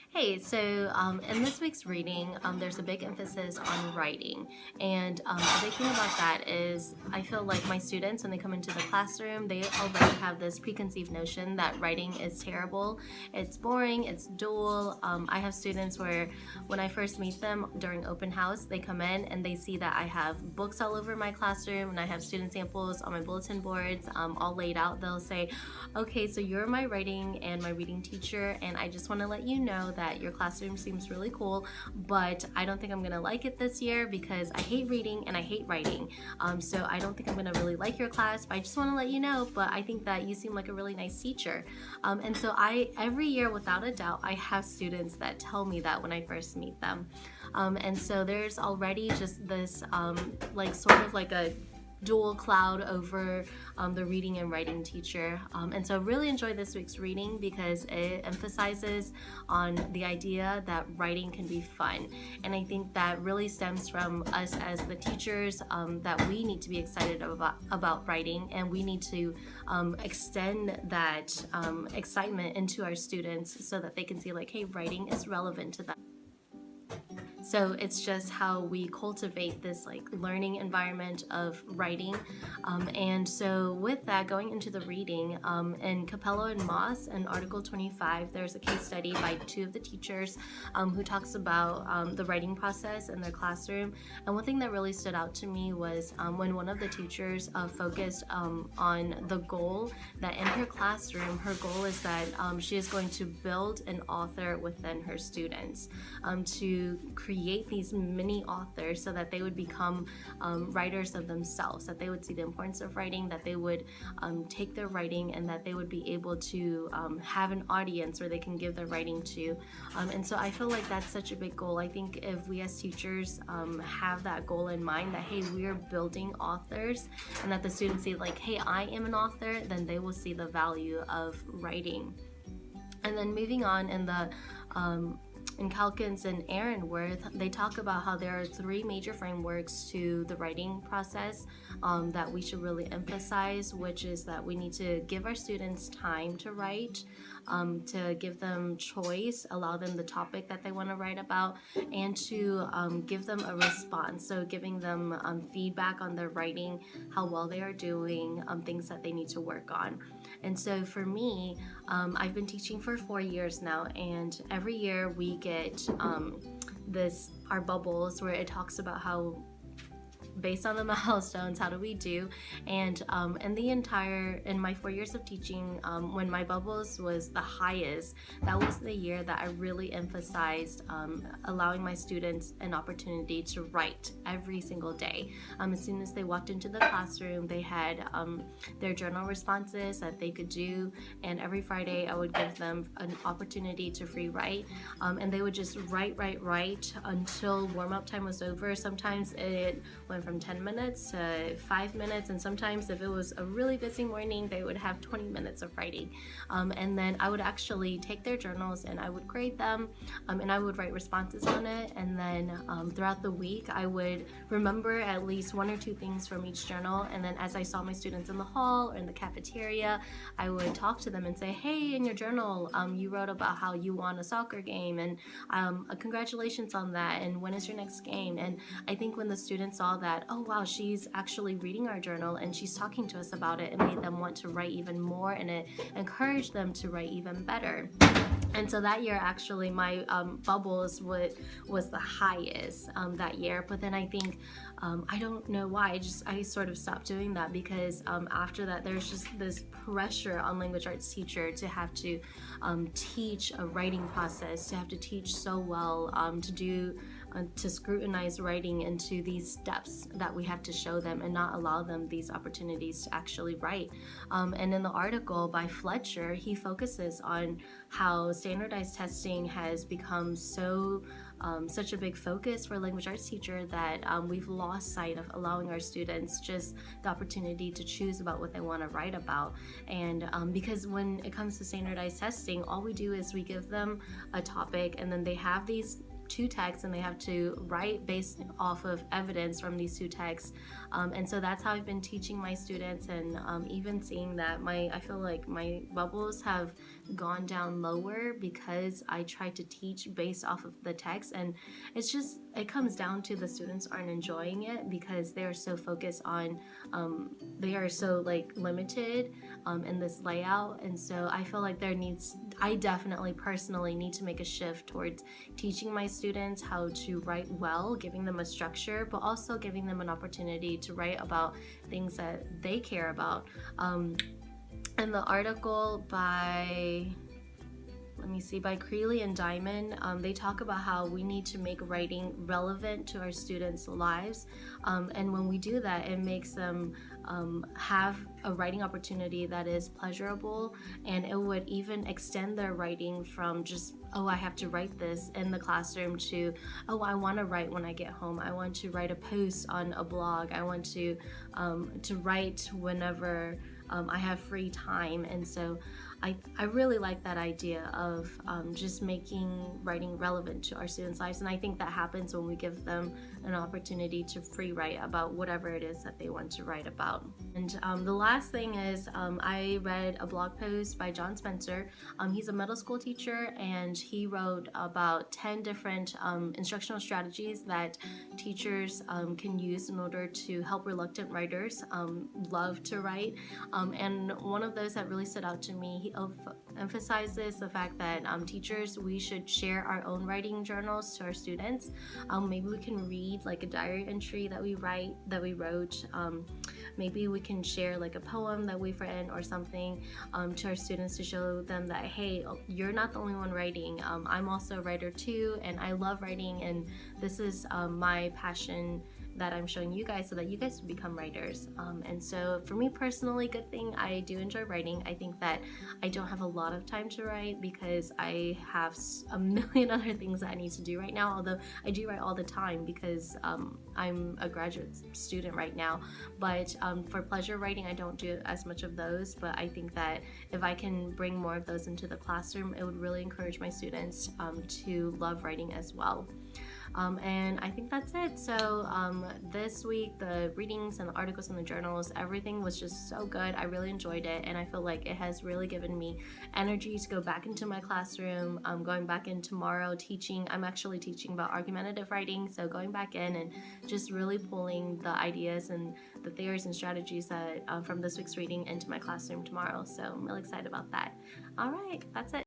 Hey, so in this week's reading, there's a big emphasis on writing. And the big thing about that is I feel like my students, when they come into the classroom, they already have this preconceived notion that writing is terrible. It's boring, it's dull. I have students where when I first meet them during open house, they come in and they see that I have books all over my classroom and I have student samples on my bulletin boards all laid out. They'll say, okay, so you're my writing and my reading teacher, and I just want to let you know that your classroom seems really cool, but I don't think I'm gonna like it this year because I hate reading and I hate writing. So I don't think I'm gonna really like your class, but I just want to let you know, but I think that you seem like a really nice teacher. And so every year, without a doubt, I have students that tell me that when I first meet them. And so there's already just this like sort of like a dual cloud over the reading and writing teacher. And so I really enjoyed this week's reading because it emphasizes on the idea that writing can be fun. And I think that really stems from us as the teachers, that we need to be excited about writing, and we need to extend that excitement into our students so that they can see like, hey, writing is relevant to them. So it's just how we cultivate this like learning environment of writing. And so with that, going into the reading, in Capello and Moss in Article 25, there's a case study by two of the teachers who talks about the writing process in their classroom. And one thing that really stood out to me was when one of the teachers focused on the goal that in her classroom, her goal is that she is going to build an author within her students, to create these mini authors so that they would become writers of themselves, that they would see the importance of writing, that they would take their writing, and that they would be able to have an audience where they can give their writing to. And so I feel like that's such a big goal. I think if we as teachers have that goal in mind, that hey, we are building authors, and that the students see like, hey, I am an author, then they will see the value of writing. And then moving on in Calkins and Aaronworth, they talk about how there are three major frameworks to the writing process that we should really emphasize, which is that we need to give our students time to write, to give them choice, allow them the topic that they want to write about, and to give them a response. So giving them feedback on their writing, how well they are doing, things that they need to work on. And so for me, I've been teaching for 4 years now, and every year we get our bubbles where it talks about how, based on the milestones, how do we do. And in my 4 years of teaching, when my bubbles was the highest, that was the year that I really emphasized allowing my students an opportunity to write every single day. As soon as they walked into the classroom, they had their journal responses that they could do, and every Friday I would give them an opportunity to free write, and they would just write until warm-up time was over. Sometimes it went from 10 minutes to 5 minutes, and sometimes if it was a really busy morning, they would have 20 minutes of writing. And then I would actually take their journals and I would grade them, and I would write responses on it. And then throughout the week, I would remember at least 1 or 2 things from each journal. And then as I saw my students in the hall or in the cafeteria, I would talk to them and say, hey, in your journal, you wrote about how you won a soccer game, and congratulations on that, and when is your next game? And I think when the students saw that, oh wow, she's actually reading our journal and she's talking to us about it, it made them want to write even more, and it encouraged them to write even better. And so that year, actually, my bubbles was the highest that year. But then I think, I don't know why, I sort of stopped doing that because after that, there's just this pressure on language arts teacher to have to teach a writing process, to have to teach so well, to scrutinize writing into these steps that we have to show them and not allow them these opportunities to actually write. And in the article by Fletcher, he focuses on how standardized testing has become such a big focus for a language arts teacher that we've lost sight of allowing our students just the opportunity to choose about what they want to write about. And because when it comes to standardized testing, all we do is we give them a topic, and then they have these 2 texts and they have to write based off of evidence from these 2 texts. And so that's how I've been teaching my students, and even seeing that I feel like my bubbles have gone down lower because I try to teach based off of the text, and it comes down to the students aren't enjoying it because they are so focused on they are so like limited in this layout. And so I feel like I definitely personally need to make a shift towards teaching my students how to write well, giving them a structure, but also giving them an opportunity to write about things that they care about. And the article by Creeley and Diamond, they talk about how we need to make writing relevant to our students' lives. And when we do that, it makes them have a writing opportunity that is pleasurable, and it would even extend their writing from just, oh, I have to write this in the classroom, to, oh, I want to write when I get home. I want to write a post on a blog. I want to write whenever I have free time. And so I really like that idea of just making writing relevant to our students' lives. And I think that happens when we give them an opportunity to free write about whatever it is that they want to write about. And the last thing is I read a blog post by John Spencer. He's a middle school teacher, and he wrote about 10 different instructional strategies that teachers can use in order to help reluctant writers love to write. And one of those that really stood out to me, he emphasizes the fact that teachers, we should share our own writing journals to our students. Maybe we can read like a diary entry that we wrote. Maybe we can share like a poem that we've written or something to our students to show them that, hey, you're not the only one writing. I'm also a writer too, and I love writing, and this is my passion that I'm showing you guys so that you guys become writers. And so for me personally, good thing I do enjoy writing. I think that I don't have a lot of time to write because I have a million other things that I need to do right now, although I do write all the time because I'm a graduate student right now. But for pleasure writing, I don't do as much of those, but I think that if I can bring more of those into the classroom, it would really encourage my students to love writing as well. And I think that's it. So this week, the readings and the articles and the journals, everything was just so good. I really enjoyed it, and I feel like it has really given me energy to go back into my classroom. I'm going back in tomorrow teaching. I'm actually teaching about argumentative writing, so going back in and just really pulling the ideas and the theories and strategies that from this week's reading into my classroom tomorrow. So I'm really excited about that. All right, that's it.